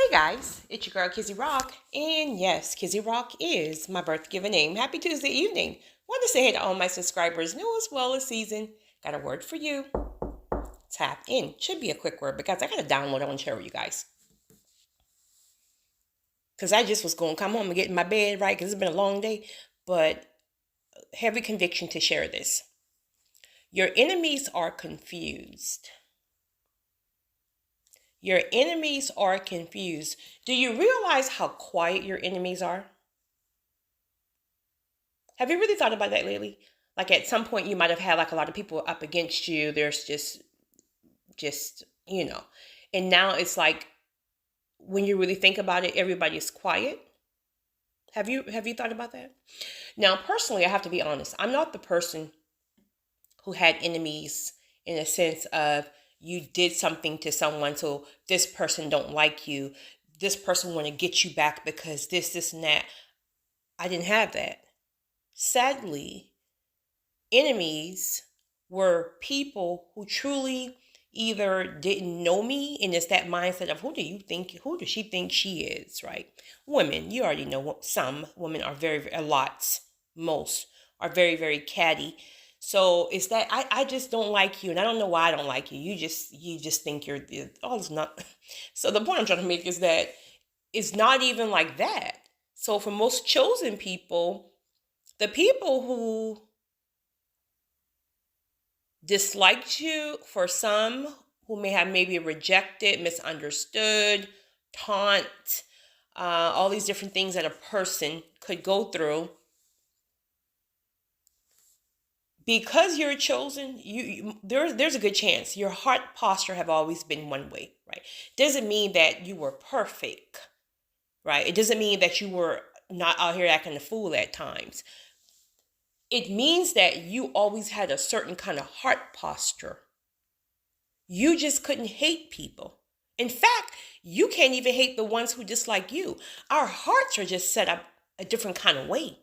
Hey guys, it's your girl Kizzy Rock, and yes, Kizzy Rock is my birth given name. Happy Tuesday evening. Want to say hey to all my subscribers, new as well as seasoned. Got a word for you. Tap in. Should be a quick word because I got to download it. I want to share with you guys. Because I just was going to come home and get in my bed, right? Because it's been a long day, but heavy conviction to share this. Your enemies are confused. Your enemies are confused. Do you realize how quiet your enemies are? Have you really thought about that lately? Like at some point you might have had like a lot of people up against you. There's just. And now it's like when you really think about it, everybody's quiet. Have you thought about that? Now, personally, I have to be honest. I'm not the person who had enemies in a sense of you did something to someone so this person don't like you. This person want to get you back because this and that. I didn't have that. Sadly, enemies were people who truly either didn't know me, and it's that mindset of who does she think she is, right? Women, you already know some women are a lot, most are very, very catty. So it's that I just don't like you, and I don't know why I don't like you. You just think you're oh, it's not. So the point I'm trying to make is that it's not even like that. So for most chosen people, the people who disliked you, for some who may have maybe rejected, misunderstood, taunt, all these different things that a person could go through. Because you're chosen, there's a good chance your heart posture have always been one way, right? Doesn't mean that you were perfect, right? It doesn't mean that you were not out here acting a fool at times. It means that you always had a certain kind of heart posture. You just couldn't hate people. In fact, you can't even hate the ones who dislike you. Our hearts are just set up a different kind of way.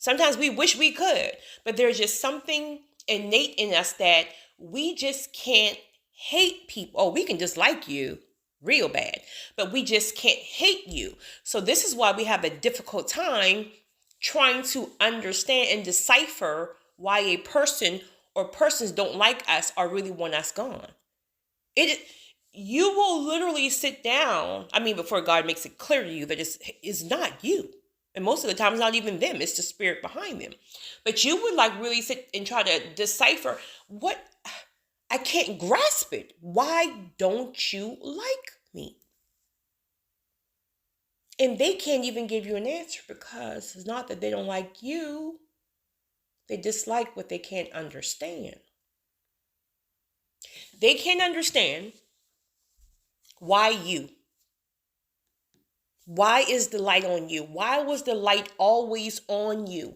Sometimes we wish we could, but there's just something innate in us that we just can't hate people. Oh, we can dislike you real bad, but we just can't hate you. So this is why we have a difficult time trying to understand and decipher why a person or persons don't like us or really want us gone. You will literally sit down. I mean, before God makes it clear to you that it's not you. And most of the time, it's not even them. It's the spirit behind them. But you would like really sit and try to decipher what I can't grasp it. Why don't you like me? And they can't even give you an answer because it's not that they don't like you. They dislike what they can't understand. They can't understand why you. Why is the light on you? Why was the light always on you?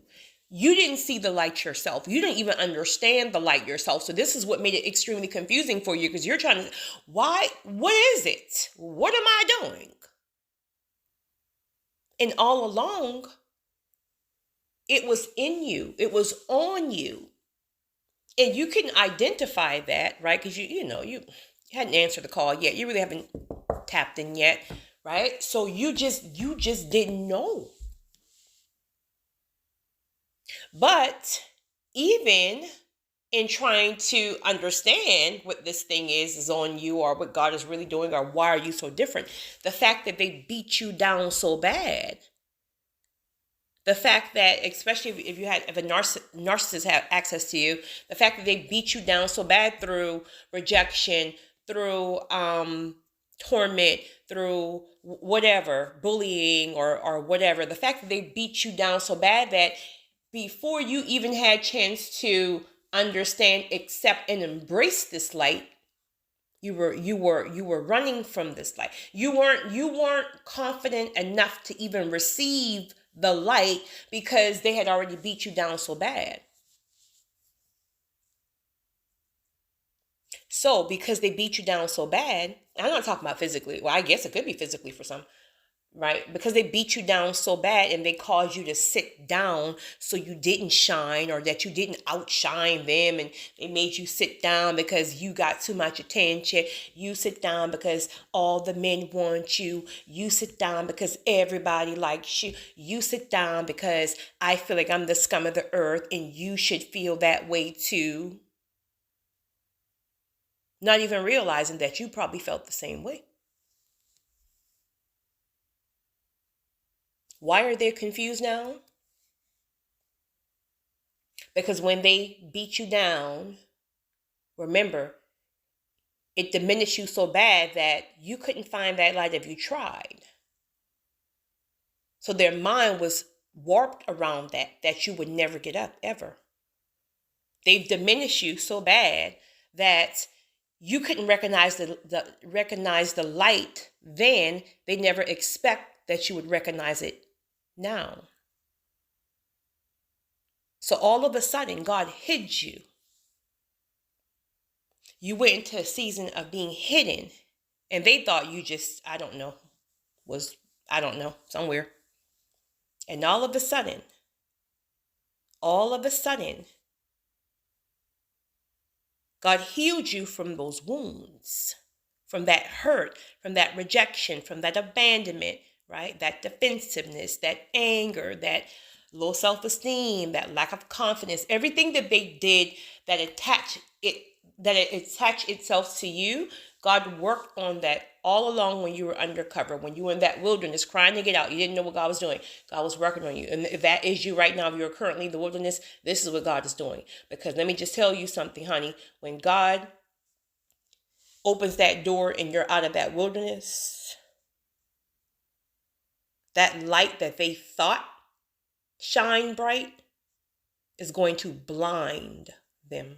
You didn't see the light yourself. You didn't even understand the light yourself. So this is what made it extremely confusing for you because you're trying to, why, what is it? What am I doing? And all along, it was in you. It was on you. And you can identify that, right? Because you hadn't answered the call yet. You really haven't tapped in yet, right? So you just didn't know. But even in trying to understand what this thing is on you or what God is really doing or why are you so different, the fact that they beat you down so bad, the fact that, especially if a narcissist have access to you, the fact that they beat you down so bad through rejection, through torment, through whatever, bullying or whatever, the fact that they beat you down so bad that before you even had a chance to understand, accept, and embrace this light, you were running from this light. You weren't confident enough to even receive the light because they had already beat you down so bad. So because they beat you down so bad, I'm not talking about physically. Well, I guess it could be physically for some. right? Because they beat you down so bad and they caused you to sit down so you didn't shine, or that you didn't outshine them, and they made you sit down because you got too much attention. You sit down because all the men want you. You sit down because everybody likes you. You sit down because I feel like I'm the scum of the earth and you should feel that way too. Not even realizing that you probably felt the same way. Why are they confused now? Because when they beat you down, remember, it diminished you so bad that you couldn't find that light if you tried. So their mind was warped around that you would never get up, ever. They've diminished you so bad that you couldn't recognize the light then. They never expect that you would recognize it now. So all of a sudden, God hid you. You went into a season of being hidden, and they thought you just, somewhere. And all of a sudden, God healed you from those wounds, from that hurt, from that rejection, from that abandonment, right? That defensiveness, that anger, that low self-esteem, that lack of confidence, everything that they did that attached itself to you. God worked on that all along when you were undercover, when you were in that wilderness crying to get out. You didn't know what God was doing. God was working on you. And if that is you right now, if you're currently in the wilderness, this is what God is doing. Because let me just tell you something, honey. When God opens that door and you're out of that wilderness, that light that they thought shined bright is going to blind them.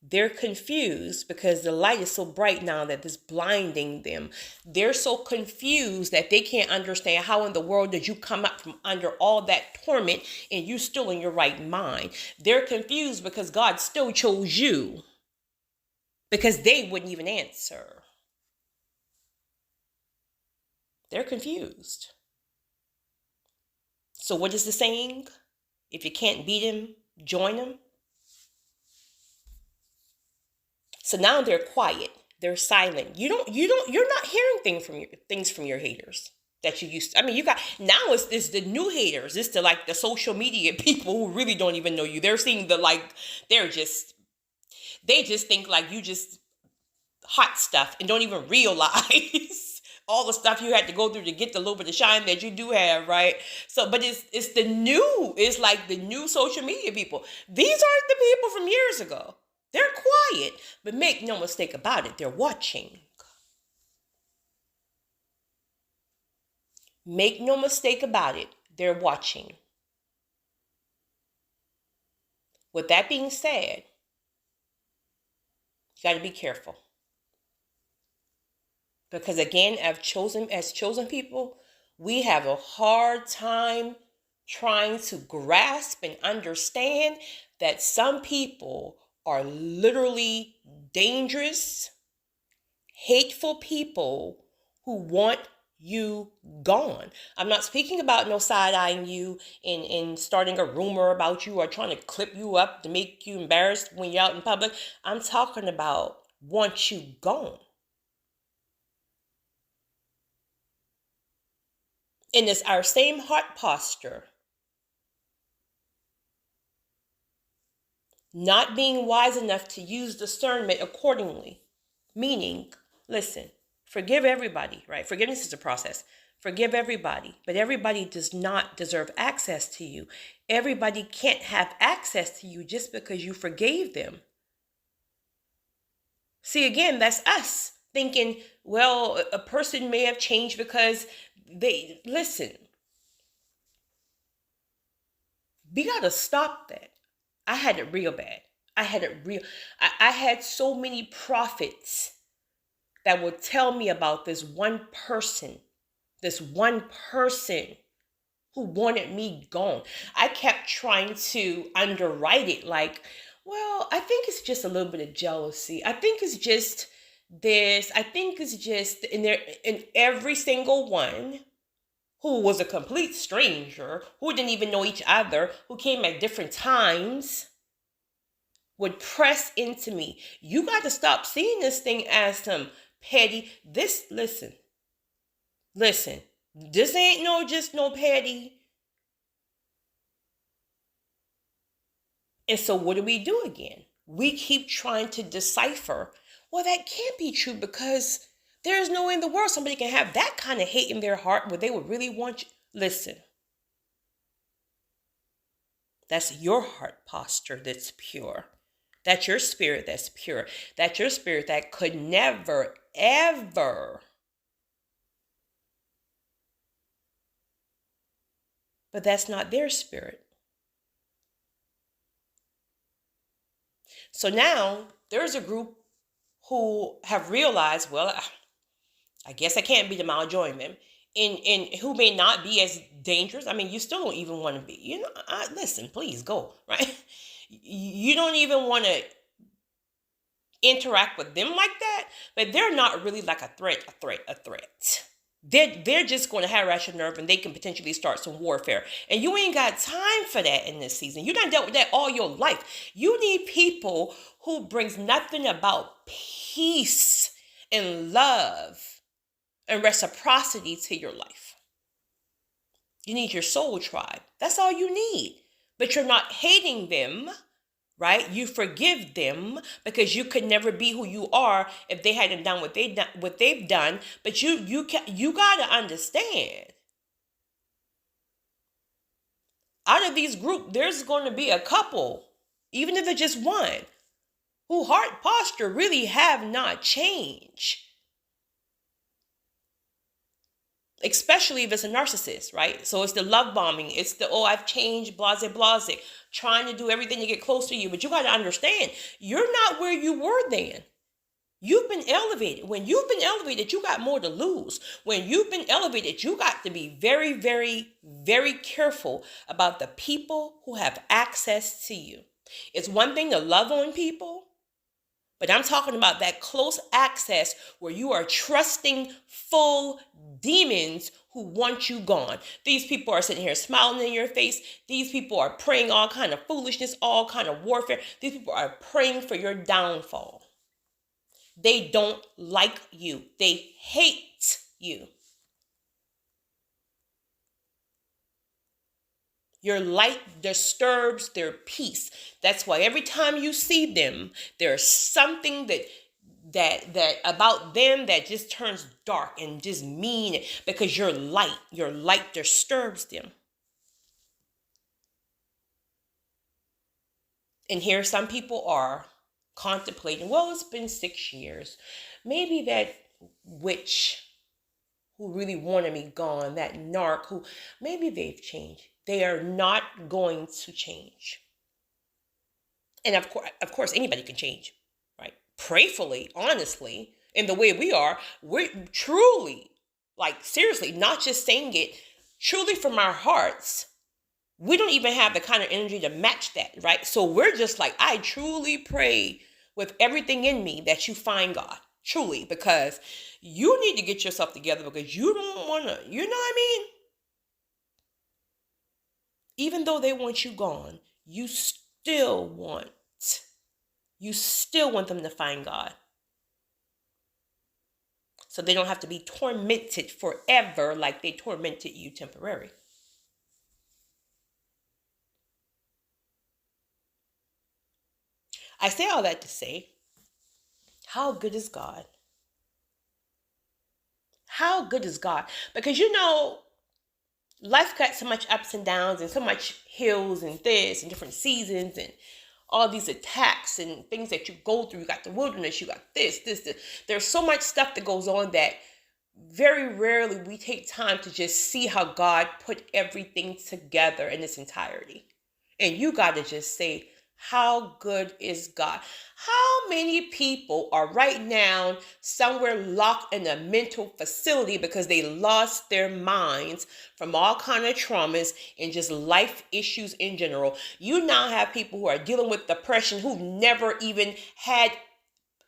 They're confused because the light is so bright now that it's blinding them. They're so confused that they can't understand how in the world did you come up from under all that torment and you still in your right mind. They're confused because God still chose you, because they wouldn't even answer. They're confused. So what is the saying? If you can't beat him, join him. So now they're quiet. They're silent. You're not hearing things from your haters that you used to. I mean, you got, now it's the new haters. It's the social media people who really don't even know you. They're seeing they just think like you just hot stuff and don't even realize all the stuff you had to go through to get the little bit of shine that you do have, right? So, but it's like the new social media people. These aren't the people from years ago. They're quiet, but make no mistake about it, they're watching. Make no mistake about it, they're watching. With that being said, you got to be careful. Because again, as chosen people, we have a hard time trying to grasp and understand that some people are literally dangerous, hateful people who want you gone. I'm not speaking about no side-eyeing you and starting a rumor about you or trying to clip you up to make you embarrassed when you're out in public. I'm talking about want you gone. And it's our same heart posture. Not being wise enough to use discernment accordingly. Meaning, listen, forgive everybody, right? Forgiveness is a process. Forgive everybody, but everybody does not deserve access to you. Everybody can't have access to you just because you forgave them. See, again, that's us thinking, well, a person may have changed because listen, we got to stop that. I had it real bad. I had so many prophets that would tell me about this one person who wanted me gone. I kept trying to underwrite it like, well, I think it's just a little bit of jealousy. I think it's just this. I think it's just in every single one who was a complete stranger, who didn't even know each other, who came at different times, would press into me. You got to stop seeing this thing as some petty. Listen, this ain't just no petty. And so what do we do again? We keep trying to decipher, well, that can't be true because there's no way in the world somebody can have that kind of hate in their heart where they would really want you. Listen, that's your heart posture that's pure. That's your spirit that's pure. That's your spirit that could never, ever. But that's not their spirit. So now there's a group who have realized, well, I guess I can't beat them, I'll join them. And who may not be as dangerous. I mean, you still don't even want to be, listen, please go, right? You don't even want to interact with them like that, but they're not really like a threat. They're just going to harass your nerve and they can potentially start some warfare. And you ain't got time for that in this season. You done dealt with that all your life. You need people who brings nothing about peace and love and reciprocity to your life. You need your soul tribe. That's all you need. But you're not hating them, right? You forgive them because you could never be who you are if they hadn't done what they've done. But you got to understand, out of these group, there's going to be a couple, even if it's just one, who heart posture really have not changed. Especially if it's a narcissist, right? So it's the love bombing. It's the, I've changed, blase, trying to do everything to get close to you. But you got to understand, you're not where you were then. You've been elevated. When you've been elevated, you got more to lose. When you've been elevated, you got to be very, very, very careful about the people who have access to you. It's one thing to love on people, but I'm talking about that close access where you are trusting full demons who want you gone. These people are sitting here smiling in your face. These people are praying all kind of foolishness, all kind of warfare. These people are praying for your downfall. They don't like you. They hate you. Your light disturbs their peace. That's why every time you see them, there's something that about them that just turns dark and just mean, because your light disturbs them. And here some people are contemplating, well, it's been 6 years. Maybe that witch who really wanted me gone, that narc who, maybe they've changed. They are not going to change. And of course, anybody can change, right? Prayerfully, honestly, in the way we're truly, like seriously, not just saying it, truly from our hearts. We don't even have the kind of energy to match that, right? So we're just like, I truly pray with everything in me that you find God, truly, because you need to get yourself together, because you don't want to, you know what I mean? Even though they want you gone, you still want them to find God. So they don't have to be tormented forever like they tormented you temporarily. I say all that to say, how good is God? How good is God? Because life got so much ups and downs and so much hills and this and different seasons and all these attacks and things that you go through. You got the wilderness, you got this. There's so much stuff that goes on that very rarely we take time to just see how God put everything together in its entirety. And you got to just say, how good is God? How many people are right now somewhere locked in a mental facility because they lost their minds from all kind of traumas and just life issues in general? You now have people who are dealing with depression who've never even had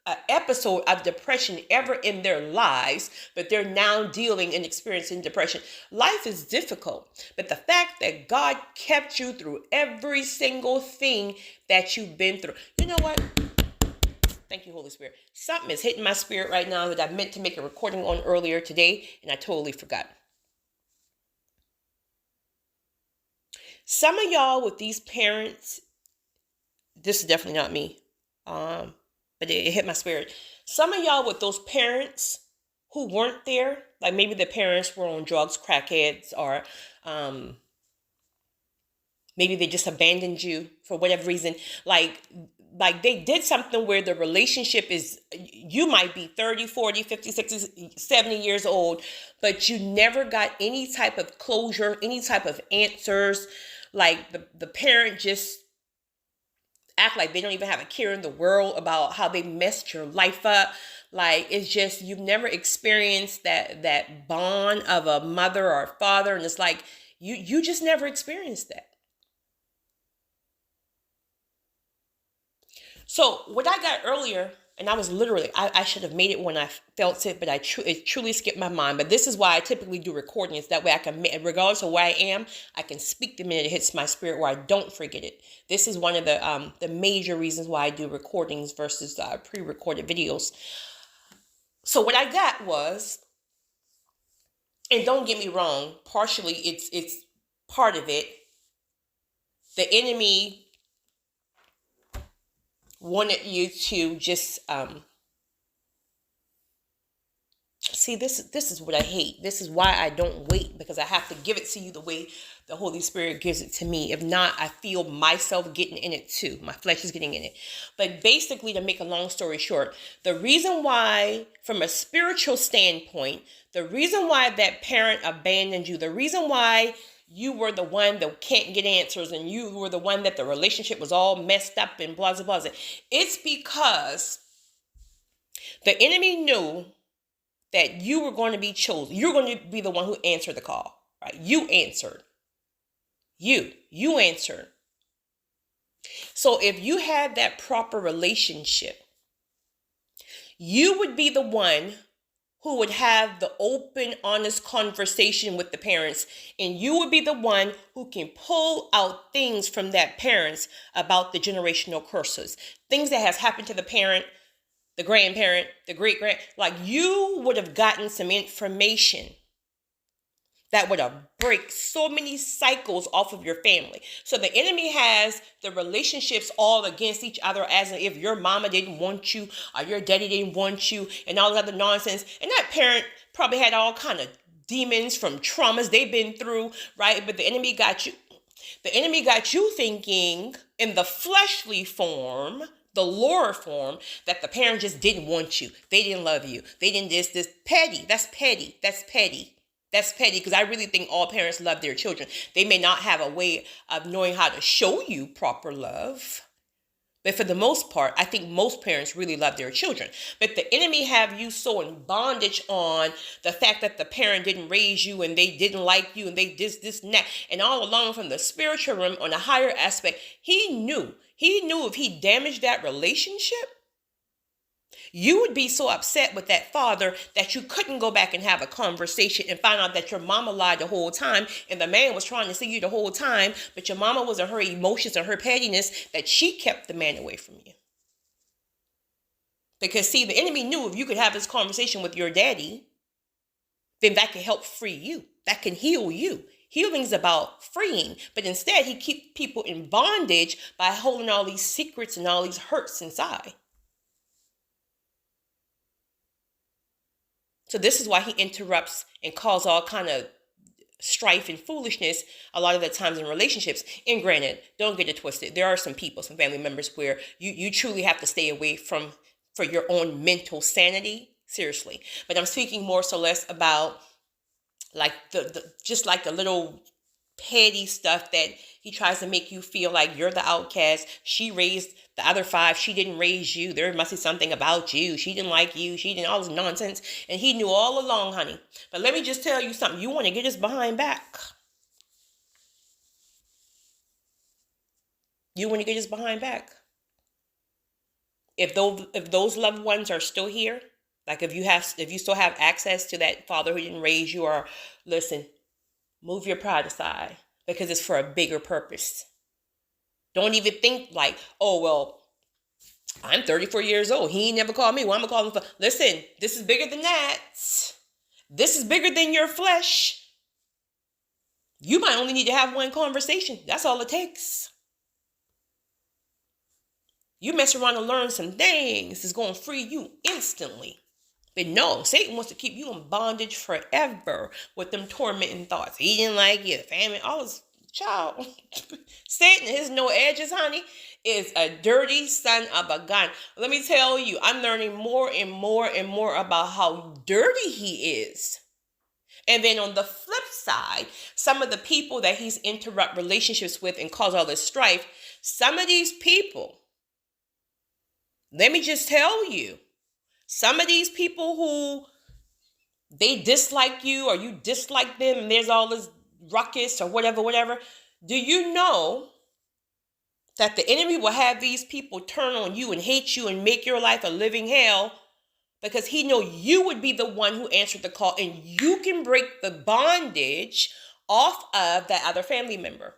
an episode of depression ever in their lives, but they're now dealing and experiencing depression. Life is difficult, but the fact that God kept you through every single thing that you've been through. You know what? Thank you, Holy Spirit. Something is hitting my spirit right now that I meant to make a recording on earlier today, and I totally forgot. Some of y'all with these parents, this is definitely not me, but it hit my spirit. Some of y'all with those parents who weren't there, like maybe the parents were on drugs, crackheads, or maybe they just abandoned you for whatever reason. Like they did something where the relationship is, you might be 30, 40, 50, 60, 70 years old, but you never got any type of closure, any type of answers. Like the parent just act like they don't even have a care in the world about how they messed your life up. Like, it's just, you've never experienced that bond of a mother or a father. And it's like, you just never experienced that. So what I got earlier, and I was literally, I should have made it when I felt it, but it truly skipped my mind. But this is why I typically do recordings. That way I can, regardless of where I am, I can speak the minute it hits my spirit where I don't forget it. This is one of the major reasons why I do recordings versus pre-recorded videos. So what I got was, and don't get me wrong, partially it's part of it. The enemy wanted you to just see, this is what I hate. This is why I don't wait, because I have to give it to you the way the Holy Spirit gives it to me. If not, I feel myself getting in it too. My flesh is getting in it. But basically, to make a long story short, the reason why, from a spiritual standpoint, the reason why that parent abandoned you, the reason why you were the one that can't get answers, and you were the one that the relationship was all messed up and blah, blah, blah. It's because the enemy knew that you were going to be chosen. You're going to be the one who answered the call, right? You answered. You answered. So if you had that proper relationship, you would be the one who would have the open, honest conversation with the parents. And you would be the one who can pull out things from that parents about the generational curses. Things that has happened to the parent, the grandparent, the great-grand. Like, you would have gotten some information that would have break so many cycles off of your family. So the enemy has the relationships all against each other, as if your mama didn't want you or your daddy didn't want you and all that other nonsense. And that parent probably had all kind of demons from traumas they've been through, right? But the enemy got you. The enemy got you thinking in the fleshly form, the lower form, that the parent just didn't want you. They didn't love you. They didn't this petty. That's petty. That's petty. That's petty, because I really think all parents love their children. They may not have a way of knowing how to show you proper love, but for the most part, I think most parents really love their children. But the enemy have you so in bondage on the fact that the parent didn't raise you and they didn't like you and they this and that. And all along, from the spiritual realm, on a higher aspect, he knew if he damaged that relationship, you would be so upset with that father that you couldn't go back and have a conversation and find out that your mama lied the whole time and the man was trying to see you the whole time, but your mama was in her emotions and her pettiness that she kept the man away from you. Because, see, the enemy knew if you could have this conversation with your daddy, then that can help free you. That can heal you. Healing is about freeing, but instead he keeps people in bondage by holding all these secrets and all these hurts inside. So this is why he interrupts and causes all kind of strife and foolishness a lot of the times in relationships. And granted, don't get it twisted. There are some people, some family members where you truly have to stay away from for your own mental sanity. Seriously. But I'm speaking more so less about like just like the little petty stuff that he tries to make you feel like you're the outcast. She raised the other 5. She didn't raise you. There must be something about you. She didn't like you. She didn't, all this nonsense. And he knew all along, honey. But let me just tell you something. You want to get his behind back. You want to get his behind back. if those loved ones are still here, like if you still have access to that father who didn't raise you, or listen, move your pride aside, because it's for a bigger purpose. Don't even think like, oh well, I'm 34 years old. He ain't never called me. Well, I'm gonna call him for. Listen, this is bigger than that. This is bigger than your flesh. You might only need to have one conversation. That's all it takes. You mess around and learn some things, it's going to free you instantly. But no, Satan wants to keep you in bondage forever with them tormenting thoughts. He didn't like you, family, all this. Child, Satan has no edges, honey, is a dirty son of a gun. Let me tell you, I'm learning more and more and more about how dirty he is. And then on the flip side, some of the people that he's interrupt relationships with and cause all this strife, some of these people, let me just tell you, some of these people who they dislike you or you dislike them and there's all this ruckus or whatever, do you know that the enemy will have these people turn on you and hate you and make your life a living hell, because he know you would be the one who answered the call and you can break the bondage off of that other family member.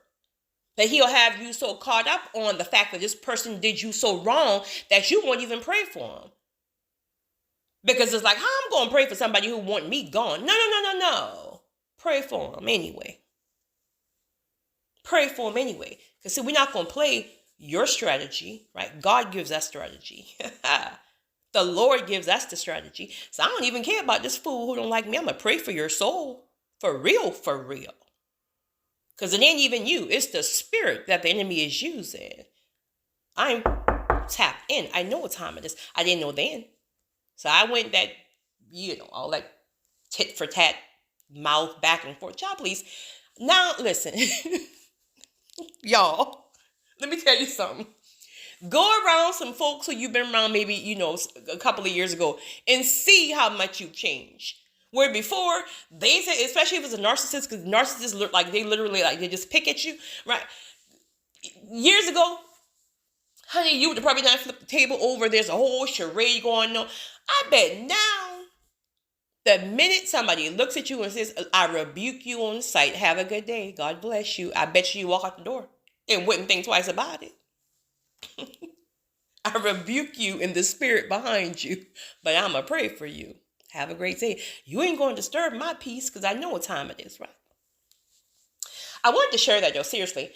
That he'll have you so caught up on the fact that this person did you so wrong that you won't even pray for him. Because it's like, how I'm going to pray for somebody who want me gone? No. Pray for him anyway. Pray for him anyway. Because see, we're not going to play your strategy, right? God gives us strategy. The Lord gives us the strategy. So I don't even care about this fool who don't like me. I'm going to pray for your soul. For real, for real. Because it ain't even you. It's the spirit that the enemy is using. I'm tapped in. I know what time it is. I didn't know then. So I went that, all that tit for tat, mouth back and forth. Y'all, please. Now, listen. Y'all, let me tell you something. Go around some folks who you've been around maybe, a couple of years ago and see how much you've changed. Where before, they say, especially if it's a narcissist, because narcissists look like they literally, like, they just pick at you, right? Years ago, honey, you would probably not flip the table over. There's a whole charade going on. I bet now, the minute somebody looks at you and says, I rebuke you on sight, have a good day, God bless you, I bet you walk out the door and wouldn't think twice about it. I rebuke you in the spirit behind you, but I'm going to pray for you. Have a great day. You ain't going to disturb my peace because I know what time it is, right? I wanted to share that, though, seriously,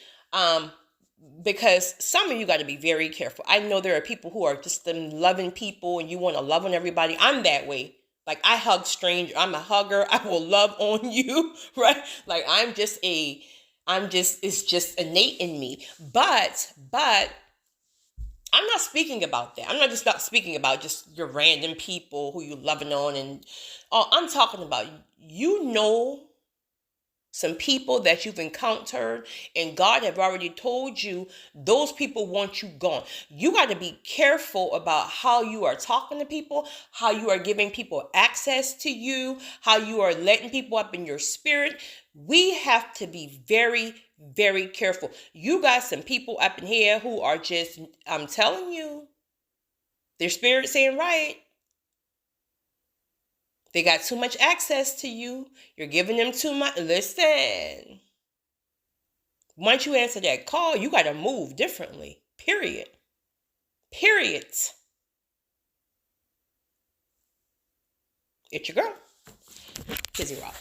because some of you got to be very careful. I know there are people who are just them loving people and you want to love on everybody. I'm that way. Like, I hug strangers. I'm a hugger. I will love on you, right? Like, it's just innate in me. But I'm not speaking about that. I'm not just not speaking about just your random people who you're loving on. And I'm talking about, some people that you've encountered and God have already told you those people want you gone. You got to be careful about how you are talking to people, how you are giving people access to you, how you are letting people up in your spirit. We have to be very, very careful. You got some people up in here who are just, I'm telling you, their spirit's ain't right. They got too much access to you. You're giving them too much. Listen. Once you answer that call, you got to move differently. Period. It's your girl, Kizzy Rock.